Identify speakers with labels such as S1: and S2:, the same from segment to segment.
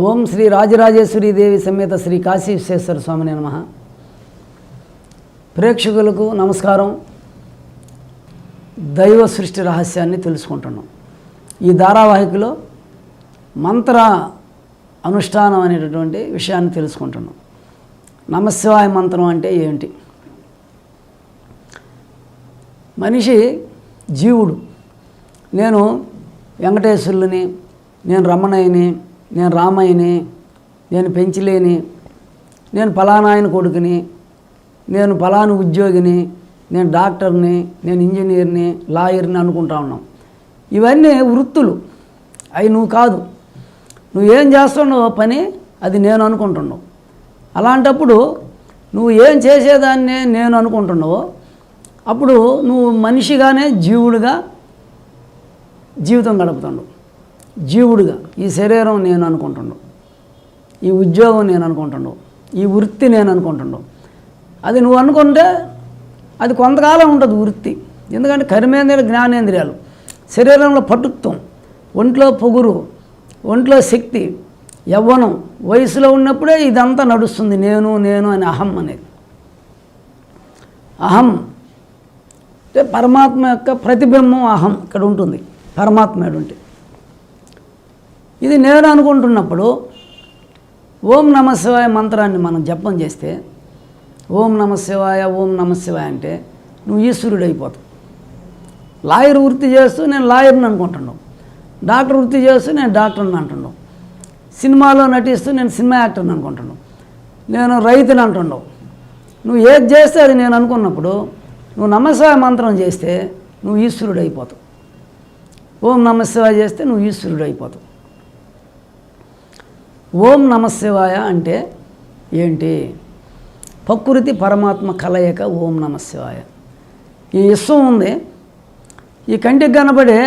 S1: ఓం శ్రీ రాజరాజేశ్వరి దేవి సమేత శ్రీ కాశీ విశ్వేశ్వర స్వామిని నమః. ప్రేక్షకులకు నమస్కారం. దైవ సృష్టి రహస్యాన్ని తెలుసుకుంటున్నాం. ఈ ధారావాహికలో మంత్ర అనుష్ఠానం అనేటటువంటి విషయాన్ని తెలుసుకుంటున్నాం. నమశివాయ మంత్రం అంటే ఏంటి? మనిషి జీవుడు. నేను వెంకటేశ్వరుని, నేను రమణయ్యని, నేను రామయ్యని, నేను పెంచిలేని, నేను ఫలానాయన కొడుకుని, నేను ఫలానా ఉద్యోగిని, నేను డాక్టర్ని, నేను ఇంజనీర్ని, లాయర్ని అనుకుంటా ఉన్నాం. ఇవన్నీ వృత్తులు. అవి నువ్వు కాదు. నువ్వు ఏం చేస్తున్నావు పని, అది నేను అనుకుంటున్నావు. అలాంటప్పుడు నువ్వు ఏం చేసేదాన్ని నేను అనుకుంటున్నావో అప్పుడు నువ్వు మనిషిగానే జీవుడుగా జీవితం గడుపుతున్నావు. జీవుడుగా ఈ శరీరం నేను అనుకుంటున్నావు, ఈ ఉద్యోగం నేను అనుకుంటున్నావు, ఈ వృత్తి నేను అనుకుంటున్నావు. అది నువ్వు అనుకుంటే అది కొంతకాలం ఉంటుంది వృత్తి. ఎందుకంటే కర్మేంద్రియాలు, జ్ఞానేంద్రియాలు, శరీరంలో పటుత్వం, ఒంట్లో పొగురు, ఒంట్లో శక్తి, యవ్వనం, వయసులో ఉన్నప్పుడే ఇదంతా నడుస్తుంది. నేను నేను అని అహం అనేది. అహం అంటే పరమాత్మ యొక్క ప్రతిబింబం. అహం ఇక్కడ ఉంటుంది, పరమాత్మ ఉంటే. ఇది నేను అనుకుంటున్నప్పుడు ఓం నమశివాయ మంత్రాన్ని మనం జపం చేస్తే, ఓం నమశివాయ ఓం నమశివాయ అంటే నువ్వు ఈశ్వరుడు అయిపోతావు. లాయర్ వృత్తి చేస్తూ నేను లాయర్ని అనుకుంటున్నావు, డాక్టర్ వృత్తి చేస్తూ నేను డాక్టర్ని అంటున్నావు, సినిమాలో నటిస్తూ నేను సినిమా యాక్టర్ని అనుకుంటున్నావు, నేను రైతుని అంటున్నావు. నువ్వు ఏది చేస్తే అది నేను అనుకున్నప్పుడు నువ్వు నమశివాయ మంత్రం చేస్తే నువ్వు ఈశ్వరుడు అయిపోతావు. ఓం నమశివాయ చేస్తే నువ్వు ఈశ్వరుడు అయిపోతావు. ఓం నమశివాయ అంటే ఏంటి? ప్రకృతి పరమాత్మ కలయిక ఓం నమశివాయ. ఈ విశ్వం ఉంది, ఈ కంటికి కనబడే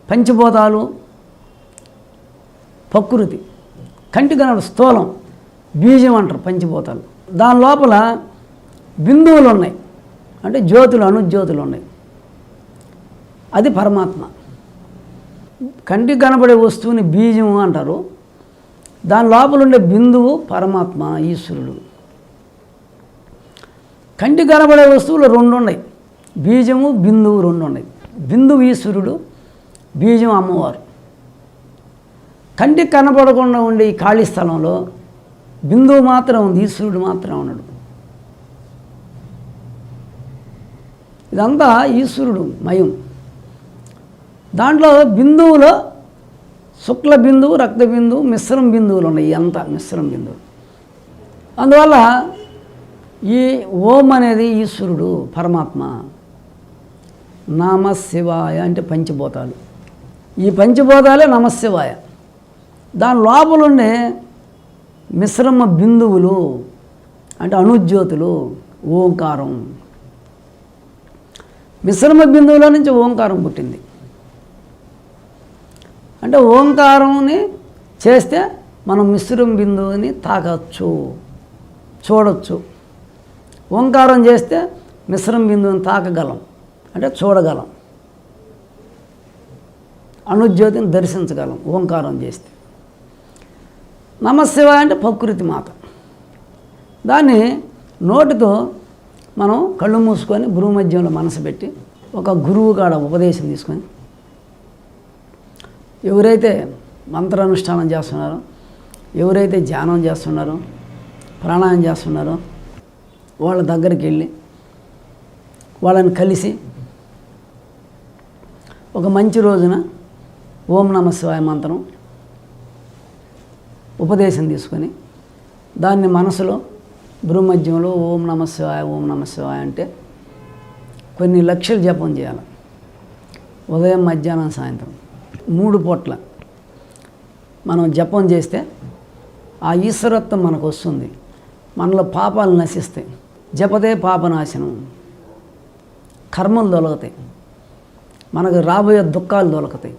S1: పంచభూతాలు, ప్రకృతి, కంటికి కనబడే స్థూలం, బీజం అంటారు పంచభూతాలు. దాని లోపల బిందువులు ఉన్నాయి, అంటే జ్యోతులు, అణుజ్యోతులు ఉన్నాయి. అది పరమాత్మ. కంటికి కనబడే వస్తువుని బీజము అంటారు. దాని లోపల ఉండే బిందువు పరమాత్మ, ఈశ్వరుడు. కంటికి కనబడే వస్తువులు రెండు ఉన్నాయి, బీజము బిందువు రెండు ఉన్నాయి. బిందువు ఈశ్వరుడు, బీజం అమ్మవారు. కంటికి కనపడకుండా ఉండే ఈ ఖాళీ స్థలంలో బిందువు మాత్రం ఉంది, ఈశ్వరుడు మాత్రం ఉన్నాడు. ఇదంతా ఈశ్వరుడు మయం. దాంట్లో బిందువులో శుక్ల బిందువు, రక్త బిందువు, మిశ్రమ బిందువులు ఉన్నాయి. అంతా మిశ్రమ బిందువు. అందువల్ల ఈ ఓం అనేది ఈశ్వరుడు, పరమాత్మ. నమశివాయ అంటే పంచభూతాలు. ఈ పంచభూతాలే నమశివాయ. దాని లోపల ఉండే మిశ్రమ బిందువులు అంటే అణుజ్యోతులు, ఓంకారం. మిశ్రమ బిందువుల నుంచి ఓంకారం పుట్టింది. అంటే ఓంకారంని చేస్తే మనం మిశ్రమ బిందువుని తాకచ్చు, చూడవచ్చు. ఓంకారం చేస్తే మిశ్రమ బిందువుని తాకగలం, అంటే చూడగలం. అణుజ్యోతిని దర్శించగలం ఓంకారం చేస్తే. నమశివాయ అంటే ప్రకృతి మాత. దాన్ని నోటితో మనం కళ్ళు మూసుకొని భ్రూమధ్యంలో మనసు పెట్టి ఒక గురువు కాడ ఉపదేశం తీసుకొని, ఎవరైతే మంత్రానుష్ఠానం చేస్తున్నారో, ఎవరైతే ధ్యానం చేస్తున్నారో, ప్రాణాయామం చేస్తున్నారో వాళ్ళ దగ్గరికి వెళ్ళి వాళ్ళని కలిసి ఒక మంచి రోజున ఓం నమశివాయ మంత్రం ఉపదేశం తీసుకొని దాన్ని మనసులో భ్రూమధ్యంలో ఓం నమశివాయ ఓం నమశివాయ అంటే కొన్ని లక్షలు జపం చేయాలి. ఉదయం, మధ్యాహ్నం, సాయంత్రం 3 పూట్ల మనం జపం చేస్తే ఆ ఈశ్వరత్వం మనకు వస్తుంది. మనలో పాపాలు నశిస్తాయి. జపతే పాపనాశనం. కర్మలు దొలకతాయి, మనకు రాబోయే దుఃఖాలు దొలకతాయి.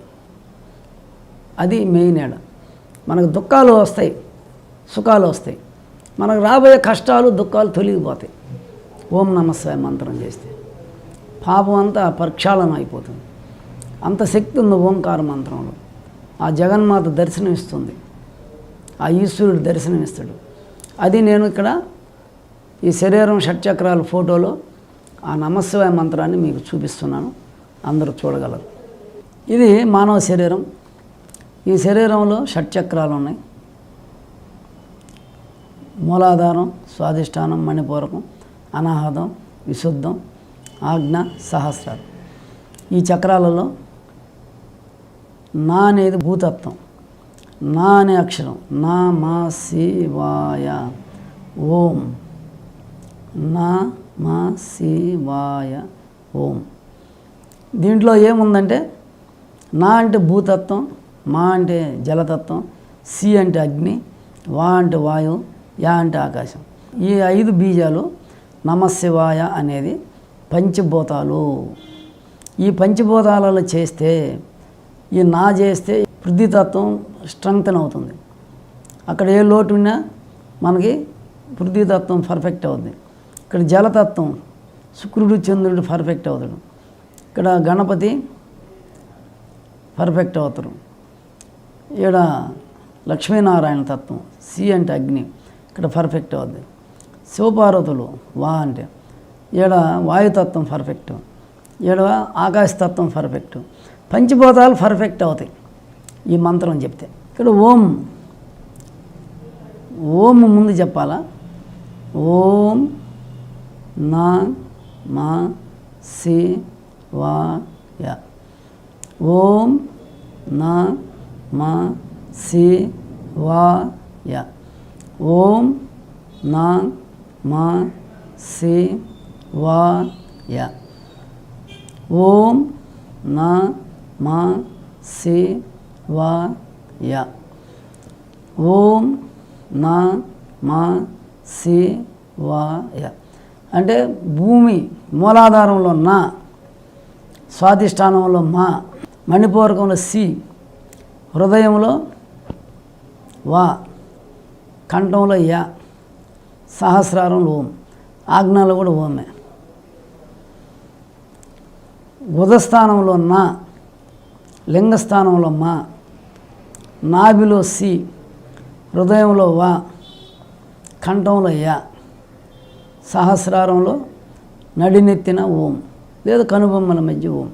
S1: అది మెయిన్ ఏడ. మనకు దుఃఖాలు వస్తాయి, సుఖాలు వస్తాయి. మనకు రాబోయే కష్టాలు, దుఃఖాలు తొలగిపోతాయి ఓం నమశివాయ మంత్రం చేస్తే. పాపం అంతా ప్రక్షాళనం అయిపోతుంది. అంత శక్తి ఉంది ఓంకార మంత్రంలో. ఆ జగన్మాత దర్శనం ఇస్తుంది. ఆ ఈశ్వరుడు దర్శనమిస్తాడు. అది నేను ఇక్కడ ఈ శరీరం షట్చక్రాల ఫోటోలో ఆ నమశివాయ మంత్రాన్ని మీకు చూపిస్తున్నాను, అందరూ చూడగలరు. ఇది మానవ శరీరం. ఈ శరీరంలో షట్చక్రాలు ఉన్నాయి. మూలాధారం, స్వాధిష్టానం, మణిపూరకం, అనాహతం, విశుద్ధం, ఆజ్ఞ, సహస్రారం. ఈ చక్రాలలో నా అనేది భూతత్వం. నా అనే అక్షరం నా మా శివాయ ఓం. నా మా శివాయ ఓం. దీంట్లో ఏముందంటే నా అంటే భూతత్వం, మా అంటే జలతత్వం, సి అంటే అగ్ని, వా అంటే వాయువు, యా అంటే ఆకాశం. ఈ 5 బీజాలు నమశివాయ అనేది పంచభూతాలు. ఈ పంచభూతాలలో చేస్తే ఈ నా చేస్తే పృథ్వీతత్వం స్ట్రెంగ్తన్ అవుతుంది. అక్కడ ఏ లోటు ఉన్నా మనకి పృథ్వీతత్వం పర్ఫెక్ట్ అవుతుంది. ఇక్కడ జలతత్వం శుక్రుడు చంద్రుడు పర్ఫెక్ట్ అవుతాడు. ఇక్కడ గణపతి పర్ఫెక్ట్ అవుతారు. ఈడ లక్ష్మీనారాయణ తత్వం సి అంటే అగ్ని ఇక్కడ పర్ఫెక్ట్ అవుతుంది. శివపార్వతులు వా అంటే ఈడ వాయుతత్వం పర్ఫెక్ట్, ఈడ ఆకాశతత్వం పర్ఫెక్ట్. పంచభూతాలు పర్ఫెక్ట్ అవుతాయి ఈ మంత్రం చెప్తే. ఇక్కడ ఓం ఓం ముందు చెప్పాలా. ఓం నా మా శివాయ ఓం నా మా శివాయ ఓం నా మా శివాయ ఓం నా మా శివాయ ఓం నా మా శివాయ అంటే భూమి మూలాధారంలో నా, స్వాధిష్టానంలో మా, మణిపూరకంలో సి, హృదయంలో వా, కంఠంలో యా, సహస్రారంలో ఓం, ఆజ్ఞలో కూడా ఓమే. ఉదస్థానంలో నా, లింగస్థానంలో మా, నాభిలో సి, హృదయంలో వా, కంఠంలో యా, సహస్రారంలో నడినెత్తిన ఓం లేదా కనుబొమ్మల మధ్య ఓం.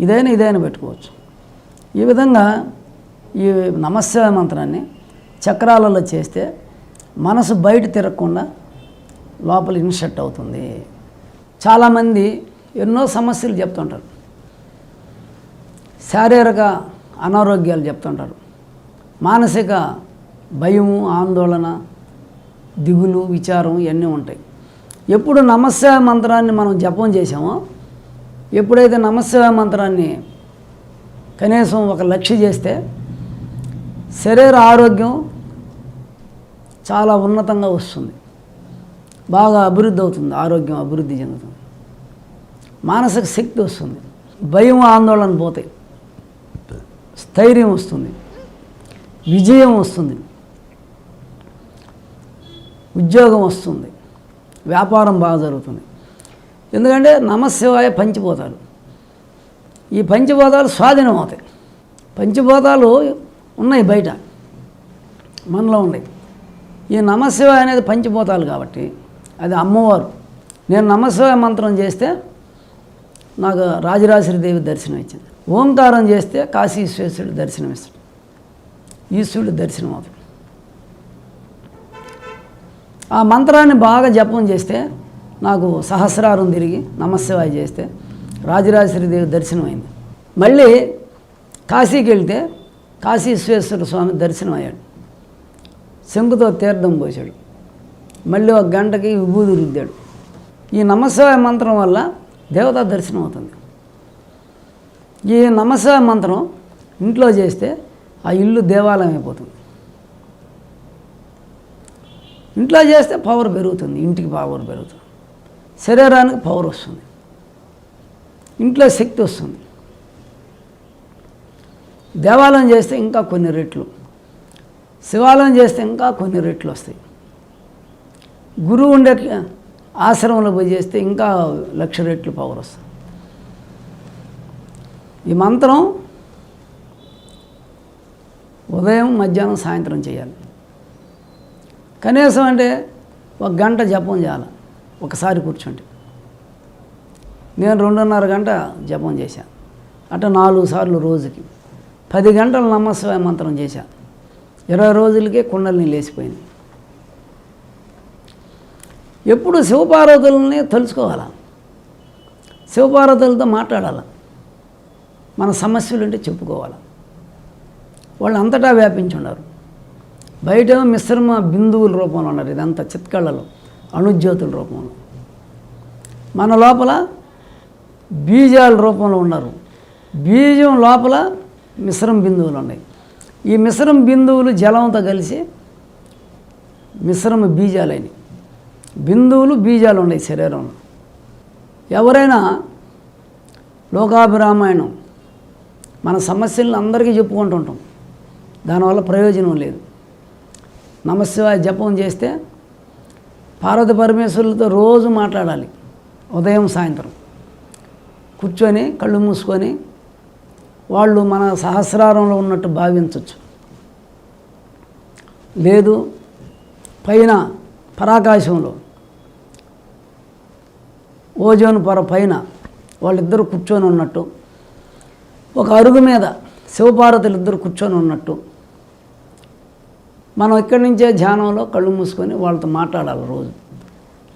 S1: ఇదైనా పెట్టుకోవచ్చు. ఈ విధంగా ఈ నమశివాయ మంత్రాన్ని చక్రాలలో చేస్తే మనసు బయట తిరగకుండా లోపల ఇన్సెట్ అవుతుంది. చాలామంది ఎన్నో సమస్యలు చెప్తుంటారు, శారీరక అనారోగ్యాలు చెప్తుంటారు, మానసిక భయము, ఆందోళన, దిగులు, విచారం ఇవన్నీ ఉంటాయి. ఎప్పుడు నమశివాయ మంత్రాన్ని మనం జపం చేసామో, ఎప్పుడైతే నమశివాయ మంత్రాన్ని కనీసం 1 లక్ష చేస్తే శరీర ఆరోగ్యం చాలా ఉన్నతంగా వస్తుంది, బాగా అభివృద్ధి అవుతుంది, ఆరోగ్యం అభివృద్ధి చెందుతుంది, మానసిక శక్తి వస్తుంది, భయం ఆందోళన పోతాయి, స్థైర్యం వస్తుంది, విజయం వస్తుంది, ఉద్యోగం వస్తుంది, వ్యాపారం బాగా జరుగుతుంది. ఎందుకంటే నమశివాయ పంచభూతాలు, ఈ పంచభూతాలు స్వాధీనం అవుతాయి. పంచభూతాలు ఉన్నాయి బయట, మనలో ఉన్నాయి. ఈ నమశివాయ అనేది పంచభూతాలు కాబట్టి అది అమ్మవారు. నేను నమశివాయ మంత్రం చేస్తే నాకు రాజరాజేశ్వరీదేవి దర్శనం ఇచ్చింది. ఓంకారం చేస్తే కాశీ విశ్వేశ్వరుడు దర్శనం ఇస్తాడు, ఈశ్వరుడు దర్శనం అవుతాడు. ఆ మంత్రాన్ని బాగా జపం చేస్తే నాకు సహస్రారం తిరిగి నమశివాయ చేస్తే రాజరాజేశ్వరీదేవి దర్శనం అయింది. మళ్ళీ కాశీకి వెళ్తే కాశీ విశ్వేశ్వర స్వామి దర్శనం అయ్యాడు, శంకుతో తీర్థం పోసాడు, మళ్ళీ 1 గంటకి విభూది రుద్దాడు. ఈ నమశివాయ మంత్రం వల్ల దేవతా దర్శనం అవుతుంది. ఈ నమశివాయ మంత్రం ఇంట్లో చేస్తే ఆ ఇల్లు దేవాలయం అయిపోతుంది. ఇంట్లో చేస్తే పవర్ పెరుగుతుంది, ఇంటికి పవర్ పెరుగుతుంది, శరీరానికి పవర్ వస్తుంది, ఇంట్లో శక్తి వస్తుంది. దేవాలయం చేస్తే ఇంకా కొన్ని రెట్లు, శివాలయం చేస్తే ఇంకా కొన్ని రెట్లు వస్తాయి, గురువు ఉండే ఆశ్రమంలో పోయి చేస్తే ఇంకా 1,00,000 రెట్లు పవర్ వస్తుంది. ఈ మంత్రం ఉదయం, మధ్యాహ్నం, సాయంత్రం చేయాలి. కనీసం అంటే 1 గంట జపం చేయాలి ఒకసారి కూర్చుంటే. నేను 2.5 గంట జపం చేశాను. అట్లా 4 సార్లు రోజుకి 10 గంటలు నమస్వాయ మంత్రం చేశాను. 20 రోజులకే కుండలిని లేచిపోయింది. ఎప్పుడు శివపార్వతులని తెలుసుకోవాలి, శివపార్వతులతో మాట్లాడాలి, మన సమస్యలు ఉంటే చెప్పుకోవాలి. వాళ్ళు అంతటా వ్యాపించి ఉన్నారు. బయట మిశ్రమ బిందువుల రూపంలో ఉన్నారు. ఇదంతా చిత్కళ్ళలో అణుజ్యోతుల రూపంలో. మన లోపల బీజాల రూపంలో ఉన్నారు. బీజం లోపల మిశ్రమ బిందువులు ఉన్నాయి. ఈ మిశ్రమ బిందువులు జలంతో కలిసి మిశ్రమ బీజాలైనవి. బిందువులు బీజాలు ఉన్నాయి శరీరంలో. ఎవరైనా లోకాభిరామాయణం మన సమస్యలను అందరికీ చెప్పుకుంటూ ఉంటాం, దానివల్ల ప్రయోజనం లేదు. నమశివాయ జపం చేస్తే పార్వతి పరమేశ్వరులతో రోజు మాట్లాడాలి. ఉదయం సాయంత్రం కూర్చొని కళ్ళు మూసుకొని వాళ్ళు మన సహస్రారంలో ఉన్నట్టు భావించవచ్చు. లేదు పైన పరాకాశంలో ఓజోన్ పొర పైన వాళ్ళిద్దరూ కూర్చొని ఉన్నట్టు, ఒక అరుగు మీద శివపార్వతులు ఇద్దరు కూర్చొని ఉన్నట్టు మనం ఇక్కడి నుంచే ధ్యానంలో కళ్ళు మూసుకొని వాళ్ళతో మాట్లాడాలి రోజు.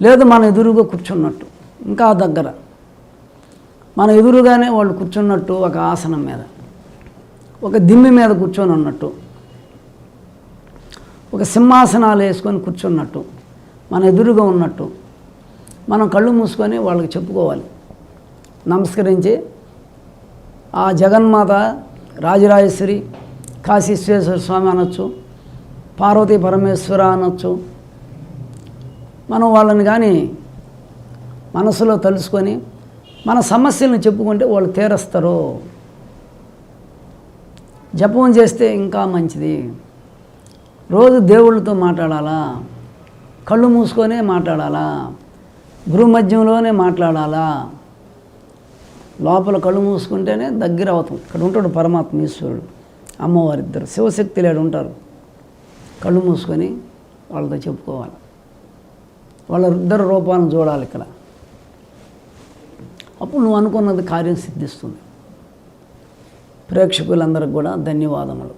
S1: లేదు మన ఎదురుగా కూర్చున్నట్టు, ఇంకా దగ్గర మన ఎదురుగానే వాళ్ళు కూర్చున్నట్టు, ఒక ఆసనం మీద ఒక దిమ్మి మీద కూర్చొని ఉన్నట్టు, ఒక సింహాసనాలు వేసుకొని కూర్చున్నట్టు మన ఎదురుగా ఉన్నట్టు మనం కళ్ళు మూసుకొని వాళ్ళకి చెప్పుకోవాలి. నమస్కరించి ఆ జగన్మాత రాజరాజేశ్వరి కాశీ విశ్వేశ్వర స్వామి అనొచ్చు, పార్వతీ పరమేశ్వర అనొచ్చు. మనం వాళ్ళని కానీ మనసులో తలుసుకొని మన సమస్యలను చెప్పుకుంటే వాళ్ళు తీరుస్తారు. జపం చేస్తే ఇంకా మంచిది. రోజు దేవుళ్ళతో మాట్లాడాలా, కళ్ళు మూసుకొనే మాట్లాడాలా, భూమధ్యంలోనే మాట్లాడాలా. లోపల కళ్ళు మూసుకుంటేనే దగ్గర అవుతాం. ఇక్కడ ఉంటాడు పరమాత్మ ఈశ్వరుడు, అమ్మవారిద్దరు శివశక్తి లేడు ఉంటారు. కళ్ళు మూసుకొని వాళ్ళతో చెప్పుకోవాలి. వాళ్ళిద్దరు రూపాలను చూడాలి ఇక్కడ. అప్పుడు నువ్వు అనుకున్నది కార్యం సిద్ధిస్తుంది. ప్రేక్షకులందరికీ కూడా ధన్యవాదములు.